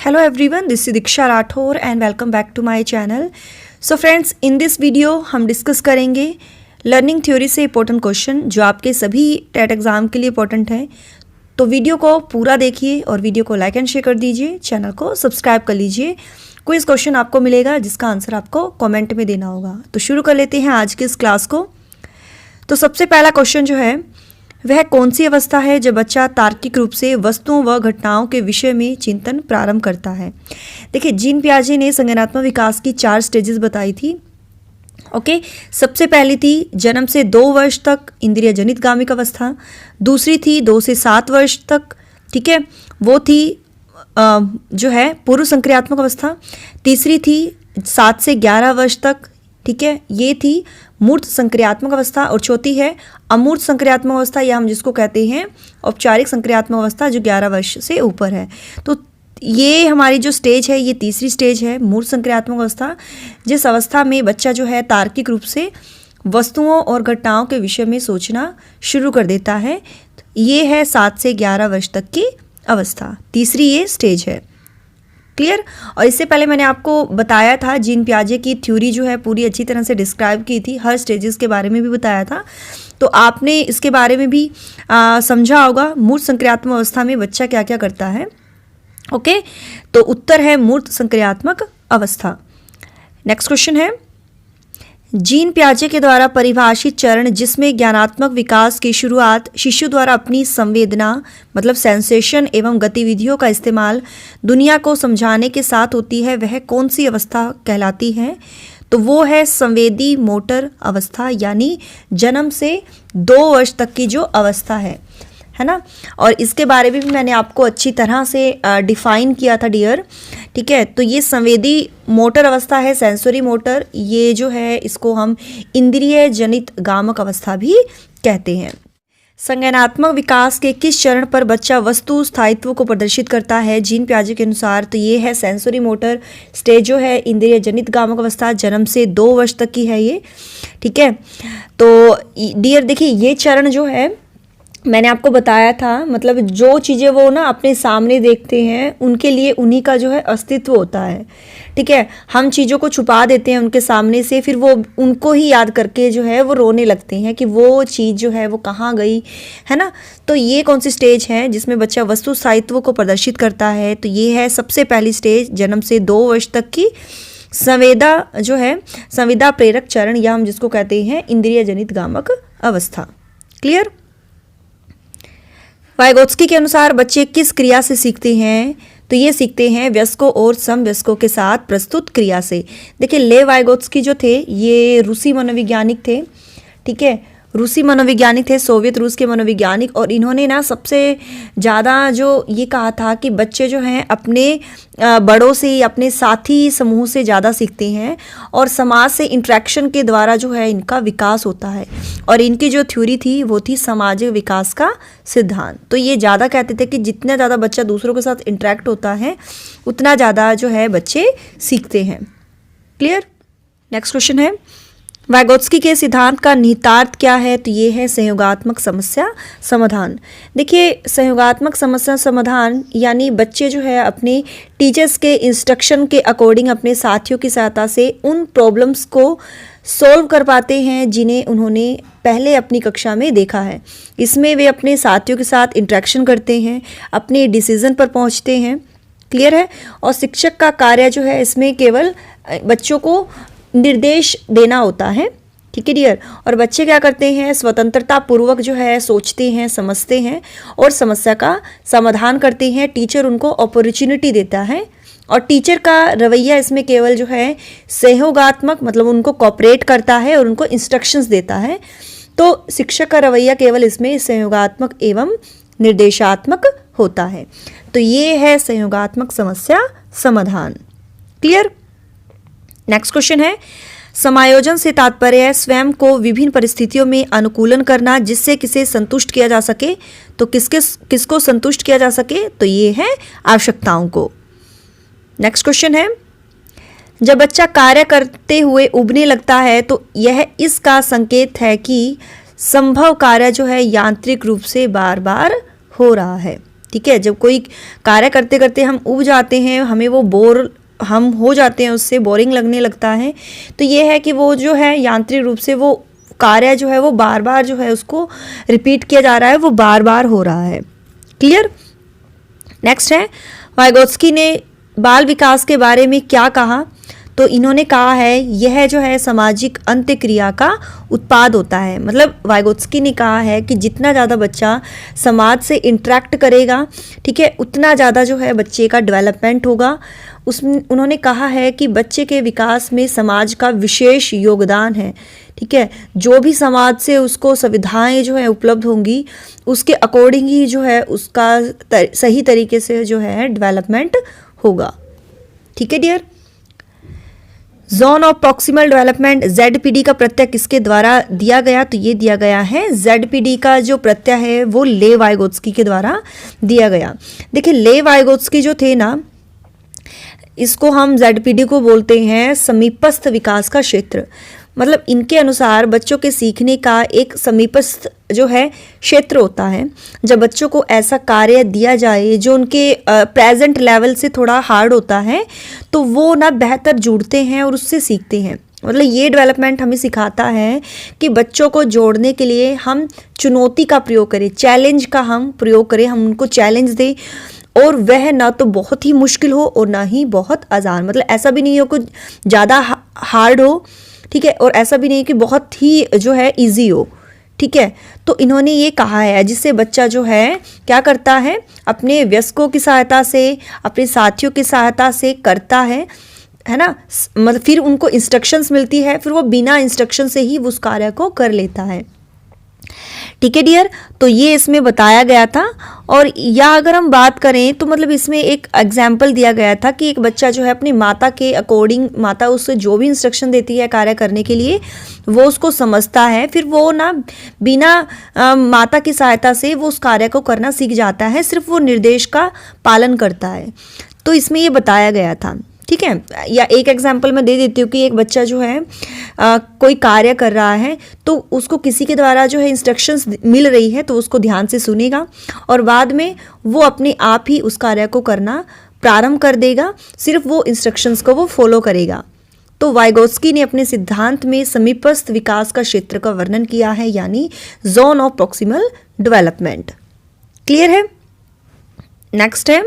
Hello everyone, this is Diksha Rathore and welcome back to my channel. So friends, in this video हम discuss करेंगे learning theory से important question जो आपके सभी TET exam के लिए इंपॉर्टेंट है। तो वीडियो को पूरा देखिए और वीडियो को लाइक एंड शेयर कर दीजिए, चैनल को सब्सक्राइब कर लीजिए। कोई क्वेश्चन आपको मिलेगा जिसका आंसर आपको कमेंट में देना होगा। तो शुरू कर लेते हैं आज की इस क्लास को। तो सबसे पहला क्वेश्चन जो है वह कौन सी अवस्था है जब बच्चा तार्किक रूप से वस्तुओं व घटनाओं के विषय में चिंतन प्रारंभ करता है। देखिए, जीन पियाजे ने संज्ञानात्मक विकास की 4 स्टेजेस बताई थी। ओके, सबसे पहली थी जन्म से 2 वर्ष तक इंद्रिय जनित गामिक अवस्था, दूसरी थी 2 से 7 वर्ष तक, ठीक है, वो थी जो है पूर्व संक्रियात्मक अवस्था, तीसरी थी 7 से 11 वर्ष तक, ठीक है, ये थी मूर्त संक्रियात्मक अवस्था, और चौथी है अमूर्त संक्रियात्मक अवस्था या हम जिसको कहते हैं औपचारिक संक्रियात्मक अवस्था जो 11 वर्ष से ऊपर है। तो ये हमारी जो स्टेज है ये तीसरी स्टेज है, मूर्त संक्रियात्मक अवस्था, जिस अवस्था में बच्चा जो है तार्किक रूप से वस्तुओं और घटनाओं के विषय में सोचना शुरू कर देता है। ये है 7 से 11 वर्ष तक की अवस्था, तीसरी ये स्टेज है। क्लियर। और इससे पहले मैंने आपको बताया था जीन पियाजे की थ्योरी जो है पूरी अच्छी तरह से डिस्क्राइब की थी, हर स्टेजेस के बारे में भी बताया था, तो आपने इसके बारे में भी समझा होगा मूर्त संक्रियात्मक अवस्था में बच्चा क्या क्या करता है। ओके, तो उत्तर है मूर्त संक्रियात्मक अवस्था। नेक्स्ट क्वेश्चन है जीन पियाजे के द्वारा परिभाषित चरण जिसमें ज्ञानात्मक विकास की शुरुआत शिशु द्वारा अपनी संवेदना मतलब सेंसेशन एवं गतिविधियों का इस्तेमाल दुनिया को समझाने के साथ होती है, वह कौन सी अवस्था कहलाती है? तो वो है संवेदी मोटर अवस्था, यानी जन्म से 2 वर्ष तक की जो अवस्था है ना। और इसके बारे में भी मैंने आपको अच्छी तरह से डिफाइन किया था डियर, ठीक है। तो ये संवेदी मोटर अवस्था है, सेंसरी मोटर, ये जो है इसको हम इंद्रिय जनित गामक अवस्था भी कहते हैं। संज्ञानात्मक विकास के किस चरण पर बच्चा वस्तु स्थायित्व को प्रदर्शित करता है जीन पियाजे के अनुसार? तो ये है सेंसरी मोटर स्टेज जो है इंद्रिय जनित गामक अवस्था, जन्म से 2 वर्ष तक की है ये, ठीक है। तो डियर देखिए, ये चरण जो है मैंने आपको बताया था, मतलब जो चीज़ें वो ना अपने सामने देखते हैं उनके लिए उन्हीं का जो है अस्तित्व होता है, ठीक है। हम चीज़ों को छुपा देते हैं उनके सामने से, फिर वो उनको ही याद करके जो है वो रोने लगते हैं कि वो चीज़ जो है वो कहाँ गई, है ना। तो ये कौन सी स्टेज है जिसमें बच्चा वस्तु स्थायित्व को प्रदर्शित करता है? तो ये है सबसे पहली स्टेज, जन्म से 2 वर्ष तक की संवेदा जो है संवेदा प्रेरक चरण या हम जिसको कहते हैं इंद्रिय जनित गामक अवस्था। क्लियर। वाइगोत्स्की के अनुसार बच्चे किस क्रिया से सीखते हैं? तो ये सीखते हैं वयस्कों और समवयस्कों के साथ प्रस्तुत क्रिया से। देखिए, ले वाइगोत्स्की जो थे ये रूसी मनोवैज्ञानिक थे, ठीक है, रूसी मनोवैज्ञानिक थे, सोवियत रूस के मनोवैज्ञानिक, और इन्होंने ना सबसे ज़्यादा जो ये कहा था कि बच्चे जो हैं अपने बड़ों से, अपने साथी समूह से ज़्यादा सीखते हैं और समाज से इंटरेक्शन के द्वारा जो है इनका विकास होता है। और इनकी जो थ्योरी थी वो थी सामाजिक विकास का सिद्धांत। तो ये ज़्यादा कहते थे कि जितना ज़्यादा बच्चा दूसरों के साथ इंटरेक्ट होता है उतना ज़्यादा जो है बच्चे सीखते हैं। क्लियर। नेक्स्ट क्वेश्चन है वाइगोत्स्की के सिद्धांत का निहितार्थ क्या है? तो ये है सहयोगात्मक समस्या समाधान। देखिए, सहयोगात्मक समस्या समाधान यानी बच्चे जो है अपने टीचर्स के इंस्ट्रक्शन के अकॉर्डिंग अपने साथियों की सहायता से उन प्रॉब्लम्स को सॉल्व कर पाते हैं जिन्हें उन्होंने पहले अपनी कक्षा में देखा है। इसमें वे अपने साथियों के साथ इंटरेक्शन करते हैं, अपने डिसीजन पर पहुँचते हैं। क्लियर है। और शिक्षक का कार्य जो है इसमें केवल बच्चों को निर्देश देना होता है, ठीक है डियर। और बच्चे क्या करते हैं, स्वतंत्रता पूर्वक जो है सोचते हैं, समझते हैं और समस्या का समाधान करते हैं। टीचर उनको अपॉर्चुनिटी देता है और टीचर का रवैया इसमें केवल जो है सहयोगात्मक, मतलब उनको कोऑपरेट करता है और उनको इंस्ट्रक्शंस देता है। तो शिक्षक का रवैया केवल इसमें सहयोगात्मक एवं निर्देशात्मक होता है। तो ये है सहयोगात्मक समस्या समाधान। क्लियर। नेक्स्ट क्वेश्चन है समायोजन से तात्पर्य है स्वयं को विभिन्न परिस्थितियों में अनुकूलन करना जिससे किसे संतुष्ट किया जा सके। तो किसको संतुष्ट किया जा सके? तो ये है आवश्यकताओं को। नेक्स्ट क्वेश्चन है जब बच्चा कार्य करते हुए उबने लगता है तो यह इसका संकेत है कि संभव कार्य जो है यांत्रिक रूप से बार बार हो रहा है। ठीक है, जब कोई कार्य करते करते हम ऊब जाते हैं, हमें वो हम हो जाते हैं, उससे बोरिंग लगने लगता है, तो ये है कि वो जो है यांत्रिक रूप से वो कार्य जो है वो बार बार जो है उसको रिपीट किया जा रहा है, वो बार बार हो रहा है। क्लियर। नेक्स्ट है, वाइगोत्स्की ने बाल विकास के बारे में क्या कहा? तो इन्होंने कहा है यह जो है सामाजिक अंत्यक्रिया का उत्पाद होता है। मतलब वाइगोत्स्की ने कहा है कि जितना ज़्यादा बच्चा समाज से इंटरेक्ट करेगा, ठीक है, उतना ज़्यादा जो है बच्चे का डेवलपमेंट होगा। उसमें उन्होंने कहा है कि बच्चे के विकास में समाज का विशेष योगदान है, ठीक है, जो भी समाज से उसको सुविधाएं जो है उपलब्ध होंगी उसके अकॉर्डिंग ही जो है उसका सही तरीके से जो है डेवलपमेंट होगा। ठीक है dear. Zone of proximal development ZPD का प्रत्यय किसके द्वारा दिया गया? तो ये दिया गया है ZPD का जो प्रत्यय है वो ले वाइगोत्स्की के द्वारा दिया गया। देखिए ले वाइगोत्स्की जो थे ना, इसको हम ZPD को बोलते हैं समीपस्थ विकास का क्षेत्र। मतलब इनके अनुसार बच्चों के सीखने का एक समीपस्थ जो है क्षेत्र होता है। जब बच्चों को ऐसा कार्य दिया जाए जो उनके प्रेजेंट लेवल से थोड़ा हार्ड होता है, तो वो ना बेहतर जुड़ते हैं और उससे सीखते हैं। मतलब ये डेवलपमेंट हमें सिखाता है कि बच्चों को जोड़ने के लिए हम चुनौती का प्रयोग करें, चैलेंज का हम प्रयोग करें, हम उनको चैलेंज दें, और वह ना तो बहुत ही मुश्किल हो और ना ही बहुत आसान। मतलब ऐसा भी नहीं हो कि ज़्यादा हार्ड हो, ठीक है, और ऐसा भी नहीं कि बहुत ही जो है इजी हो। ठीक है, तो इन्होंने ये कहा है जिससे बच्चा जो है क्या करता है, अपने वयस्कों की सहायता से, अपने साथियों की सहायता से करता है ना। मतलब फिर उनको इंस्ट्रक्शंस मिलती है, फिर वो बिना इंस्ट्रक्शन से ही उस कार्य को कर लेता है। ठीक है डियर, तो ये इसमें बताया गया था। और या अगर हम बात करें तो मतलब इसमें एक एग्जाम्पल दिया गया था कि एक बच्चा जो है अपनी माता के अकॉर्डिंग, माता उससे जो भी इंस्ट्रक्शन देती है कार्य करने के लिए, वो उसको समझता है, फिर वो ना बिना माता की सहायता से वो उस कार्य को करना सीख जाता है, सिर्फ वो निर्देश का पालन करता है। तो इसमें ये बताया गया था। ठीक है, या एक एग्जाम्पल मैं दे देती हूँ कि एक बच्चा जो है कोई कार्य कर रहा है, तो उसको किसी के द्वारा जो है इंस्ट्रक्शंस मिल रही है, तो उसको ध्यान से सुनेगा और बाद में वो अपने आप ही उस कार्य को करना प्रारंभ कर देगा, सिर्फ वो इंस्ट्रक्शंस को वो फॉलो करेगा। तो वाइगोत्स्की ने अपने सिद्धांत में समीपस्थ विकास का क्षेत्र का वर्णन किया है, यानी zone of proximal development. Clear है। नेक्स्ट है,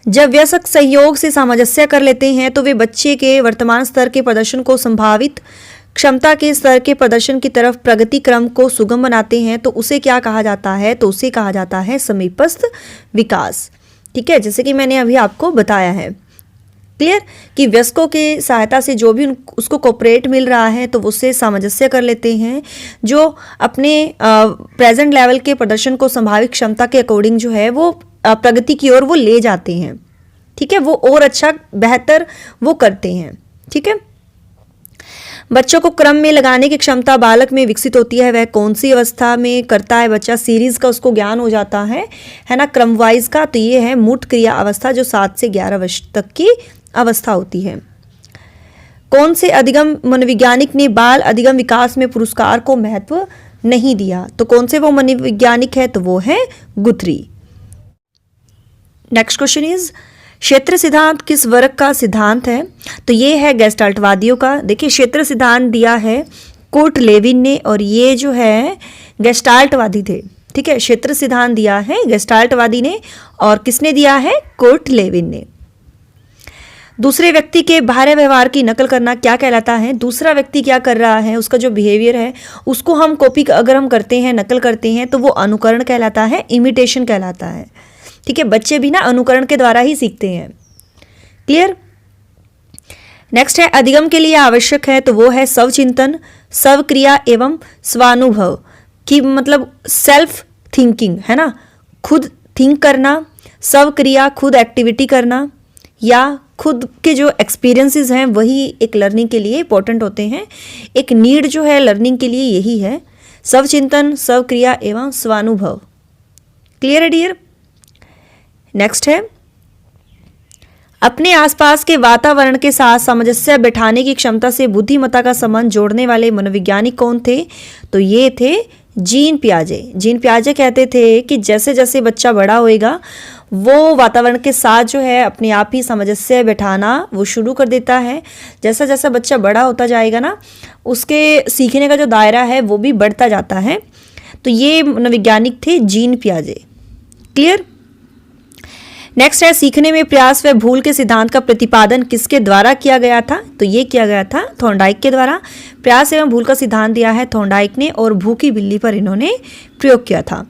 जब वयस्क सहयोग से सामंजस्य कर लेते हैं तो वे बच्चे के वर्तमान स्तर के प्रदर्शन को संभावित क्षमता के स्तर के प्रदर्शन की तरफ प्रगति क्रम को सुगम बनाते हैं। तो उसे क्या कहा जाता है? तो उसे कहा जाता है समीपस्थ विकास। ठीक है, जैसे कि मैंने अभी आपको बताया है। क्लियर, कि वयस्कों के सहायता से जो भी उसको कोऑपरेट मिल रहा है तो उससे सामंजस्य कर लेते हैं, जो अपने प्रेजेंट लेवल के प्रदर्शन को संभावित क्षमता के अकॉर्डिंग जो है वो प्रगति की ओर वो ले जाते हैं। ठीक है, वो और अच्छा बेहतर वो करते हैं। ठीक है, बच्चों को क्रम में लगाने की क्षमता बालक में विकसित होती है। वह कौन सी अवस्था में करता है बच्चा? सीरीज का उसको ज्ञान हो जाता है ना, क्रम वाइज का। तो ये है मूट क्रिया अवस्था, जो 7 से 11 वर्ष तक की अवस्था होती है। कौन से अधिगम मनोवैज्ञानिक ने बाल अधिगम विकास में पुरस्कार को महत्व नहीं दिया? तो कौन से वो मनोवैज्ञानिक है? तो वो है गुथरी। नेक्स्ट क्वेश्चन इज, क्षेत्र सिद्धांत किस वर्ग का सिद्धांत है? तो ये है गेस्टाल्टवादियों का। देखिए, क्षेत्र सिद्धांत दिया है कुर्ट लेविन ने, और ये जो है गेस्टाल्टवादी थे। ठीक है, क्षेत्र सिद्धांत दिया है गेस्टाल्टवादी ने, और किसने दिया है? कुर्ट लेविन ने। दूसरे व्यक्ति के बाह्य व्यवहार की नकल करना क्या कहलाता है? दूसरा व्यक्ति क्या कर रहा है, उसका जो बिहेवियर है उसको हम कॉपी अगर हम करते हैं, नकल करते हैं, तो वो अनुकरण कहलाता है, इमिटेशन कहलाता है। ठीक है, बच्चे भी ना अनुकरण के द्वारा ही सीखते हैं। क्लियर। नेक्स्ट है, अधिगम के लिए आवश्यक है, तो वो है स्वचिंतन, स्वक्रिया एवं स्वानुभव। कि मतलब सेल्फ थिंकिंग है ना, खुद थिंक करना, स्वक्रिया खुद एक्टिविटी करना, या खुद के जो एक्सपीरियंसेस हैं वही एक लर्निंग के लिए इंपॉर्टेंट होते हैं। एक नीड जो है लर्निंग के लिए यही है, स्वचिंतन, स्वक्रिया एवं स्वानुभव। क्लियर है डियर। नेक्स्ट है, अपने आसपास के वातावरण के साथ सामंजस्य बैठाने की क्षमता से बुद्धिमत्ता का संबंध जोड़ने वाले मनोवैज्ञानिक कौन थे? तो ये थे जीन पियाजे कहते थे कि जैसे जैसे बच्चा बड़ा होएगा वो वातावरण के साथ जो है अपने आप ही सामंजस्य बैठाना वो शुरू कर देता है। जैसा जैसा बच्चा बड़ा होता जाएगा ना, उसके सीखने का जो दायरा है वो भी बढ़ता जाता है। तो ये मनोवैज्ञानिक थे जीन पियाजे। क्लियर। नेक्स्ट है, सीखने में प्रयास व भूल के सिद्धांत का प्रतिपादन किसके द्वारा किया गया था? तो ये किया गया था थॉर्नडाइक के द्वारा। प्रयास एवं भूल का सिद्धांत दिया है थॉर्नडाइक ने और भूखी बिल्ली पर इन्होंने प्रयोग किया था।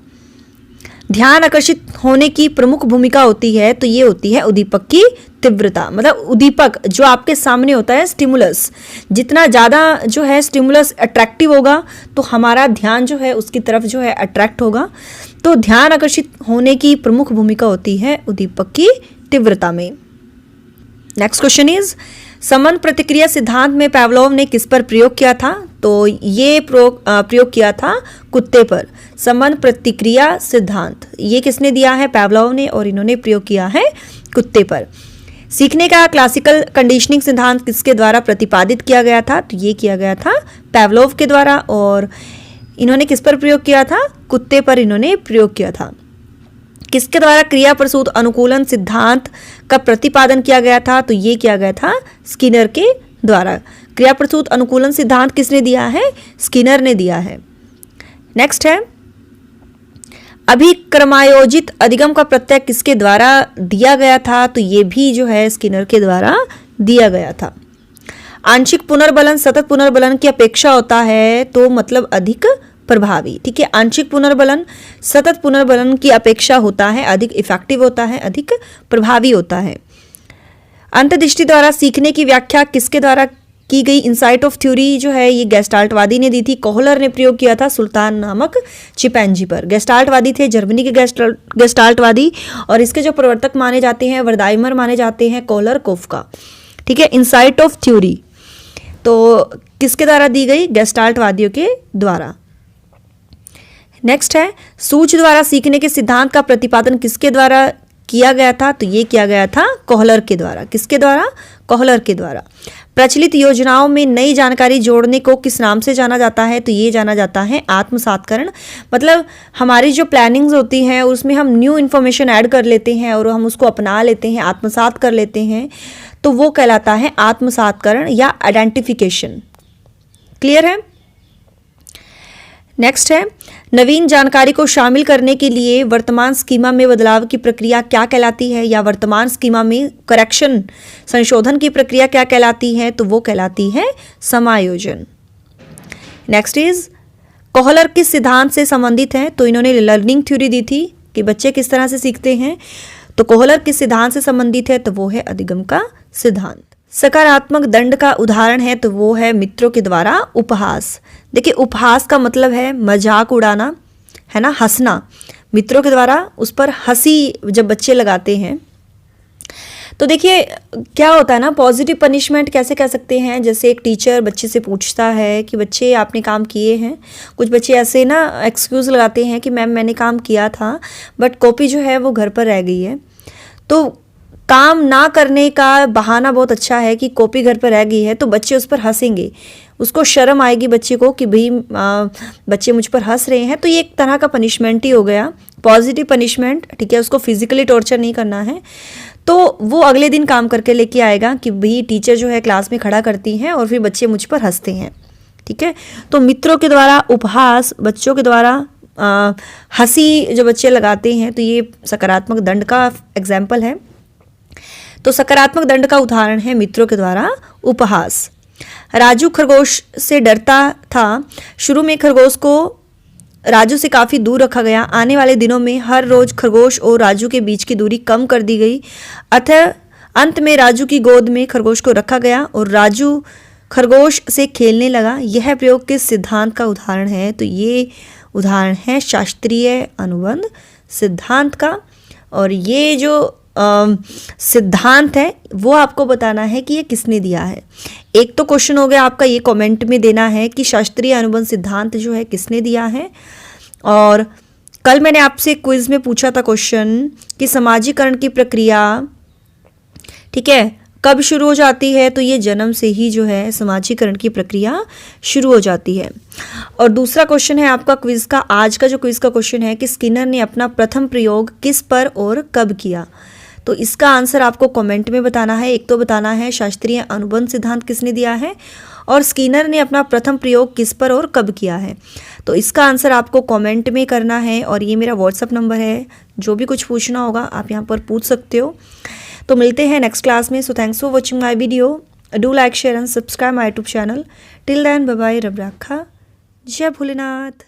ध्यान आकर्षित होने की प्रमुख भूमिका होती है, तो ये होती है उद्दीपक की तीव्रता। मतलब उद्दीपक जो आपके सामने होता है, स्टिमुलस, जितना ज़्यादा जो है स्टिमुलस अट्रैक्टिव होगा तो हमारा ध्यान जो है उसकी तरफ जो है अट्रैक्ट होगा। तो ध्यान आकर्षित होने की प्रमुख भूमिका होती है उद्दीपक की तीव्रता में। नेक्स्ट क्वेश्चन इज, संबंध प्रतिक्रिया सिद्धांत में पावलोव ने किस पर प्रयोग किया था? तो ये प्रयोग किया था कुत्ते पर। संबंध प्रतिक्रिया सिद्धांत ये किसने दिया है? पावलोव ने, और इन्होंने प्रयोग किया है कुत्ते पर। सीखने का क्लासिकल कंडीशनिंग सिद्धांत किसके द्वारा प्रतिपादित किया गया था? तो ये किया गया था पावलोव के द्वारा, और इन्होंने किस पर प्रयोग किया था? कुत्ते पर इन्होंने प्रयोग किया था। किसके द्वारा क्रिया प्रसूत अनुकूलन सिद्धांत का प्रतिपादन किया गया था? तो ये किया गया था स्किनर के द्वारा। क्रिया प्रसूत अनुकूलन सिद्धांत किसने दिया है? स्किनर ने दिया है। नेक्स्ट है, अभिक्रमायोजित अधिगम का प्रत्यय किसके द्वारा दिया गया था? तो ये भी जो है स्किनर के द्वारा दिया गया था। आंशिक पुनर्बलन सतत पुनर्बलन की अपेक्षा होता है, तो मतलब अधिक प्रभावी। ठीक है, आंशिक पुनर्बलन सतत पुनर्बलन की अपेक्षा होता है, अधिक इफेक्टिव होता है, अधिक प्रभावी होता है। अंतर्दृष्टि द्वारा सीखने की व्याख्या किसके द्वारा की गई? इंसाइट ऑफ थ्योरी जो है ये गेस्टाल्टवादी ने दी थी। कोहलर ने प्रयोग किया था सुल्तान नामक चिंपैंजी पर। गेस्टाल्टवादी थे जर्मनी के गेस्टाल्टवादी, और इसके जो प्रवर्तक माने जाते हैं वर्दाइमर माने जाते हैं कोहलर कोफका। ठीक है, इंसाइट ऑफ थ्योरी तो किसके द्वारा दी गई? गेस्टाल्टवादियों के द्वारा। नेक्स्ट है, सूझ द्वारा सीखने के सिद्धांत का प्रतिपादन किसके द्वारा किया गया था? तो ये किया गया था कोहलर के द्वारा। किसके द्वारा? कोहलर के द्वारा। प्रचलित योजनाओं में नई जानकारी जोड़ने को किस नाम से जाना जाता है? तो ये जाना जाता है आत्मसातकरण। मतलब हमारी जो प्लानिंग्स होती हैं उसमें हम न्यू इन्फॉर्मेशन ऐड कर लेते हैं और हम उसको अपना लेते हैं, आत्मसात कर लेते हैं, तो वो कहलाता है आत्मसातकरण या आइडेंटिफिकेशन। क्लियर है। नेक्स्ट है, नवीन जानकारी को शामिल करने के लिए वर्तमान स्कीमा में बदलाव की प्रक्रिया क्या कहलाती है? या वर्तमान स्कीमा में करेक्शन संशोधन की प्रक्रिया क्या कहलाती है? तो वो कहलाती है समायोजन। नेक्स्ट इज, कोहलर किस सिद्धांत से संबंधित है? तो इन्होंने लर्निंग थ्योरी दी थी कि बच्चे किस तरह से सीखते हैं। तो कोहलर किस सिद्धांत से संबंधित है? तो वो है अधिगम का सिद्धांत। सकारात्मक दंड का उदाहरण है, तो वो है मित्रों के द्वारा उपहास। देखिए, उपहास का मतलब है मजाक उड़ाना, है ना, हंसना। मित्रों के द्वारा उस पर हंसी जब बच्चे लगाते हैं, तो देखिए क्या होता है ना, पॉजिटिव पनिशमेंट कैसे कह सकते हैं? जैसे एक टीचर बच्चे से पूछता है कि बच्चे आपने काम किए हैं। कुछ बच्चे ऐसे ना एक्सक्यूज़ लगाते हैं कि मैम मैंने काम किया था बट कॉपी जो है वो घर पर रह गई है। तो काम ना करने का बहाना बहुत अच्छा है कि कॉपी घर पर रह गई है, तो बच्चे उस पर हंसेंगे, उसको शर्म आएगी बच्चे को कि भाई बच्चे मुझ पर हंस रहे हैं। तो ये एक तरह का पनिशमेंट ही हो गया, पॉजिटिव पनिशमेंट। ठीक है, उसको फिजिकली टॉर्चर नहीं करना है। तो वो अगले दिन काम करके लेके आएगा कि भाई टीचर जो है क्लास में खड़ा करती हैं और फिर बच्चे मुझ पर हंसते हैं। ठीक है, तो मित्रों के द्वारा उपहास, बच्चों के द्वारा हंसी जो बच्चे लगाते हैं, तो ये सकारात्मक दंड का एग्जाम्पल है। तो सकारात्मक दंड का उदाहरण है मित्रों के द्वारा उपहास। राजू खरगोश से डरता था। शुरू में खरगोश को राजू से काफ़ी दूर रखा गया। आने वाले दिनों में हर रोज खरगोश और राजू के बीच की दूरी कम कर दी गई। अतः अंत में राजू की गोद में खरगोश को रखा गया और राजू खरगोश से खेलने लगा। यह प्रयोग किस सिद्धांत का उदाहरण है? तो ये उदाहरण है शास्त्रीय अनुबंध सिद्धांत का। और ये जो सिद्धांत है वो आपको बताना है कि ये किसने दिया है। एक तो क्वेश्चन हो गया आपका, ये कमेंट में देना है कि शास्त्रीय अनुबंध सिद्धांत जो है किसने दिया है। और कल मैंने आपसे क्विज में पूछा था क्वेश्चन कि समाजीकरण की प्रक्रिया, ठीक है, कब शुरू हो जाती है? तो ये जन्म से ही जो है समाजीकरण की प्रक्रिया शुरू हो जाती है। और दूसरा क्वेश्चन है आपका क्विज का, आज का जो क्विज का क्वेश्चन है कि स्किनर ने अपना प्रथम प्रयोग किस पर और कब किया? तो इसका आंसर आपको कमेंट में बताना है। एक तो बताना है शास्त्रीय अनुबंध सिद्धांत किसने दिया है, और स्किनर ने अपना प्रथम प्रयोग किस पर और कब किया है। तो इसका आंसर आपको कमेंट में करना है, और ये मेरा व्हाट्सअप नंबर है, जो भी कुछ पूछना होगा आप यहाँ पर पूछ सकते हो। तो मिलते हैं नेक्स्ट क्लास में। So thanks for watching my video, do like share and subscribe my YouTube channel. Till then bye bye, रब राखा, जय भोलेनाथ।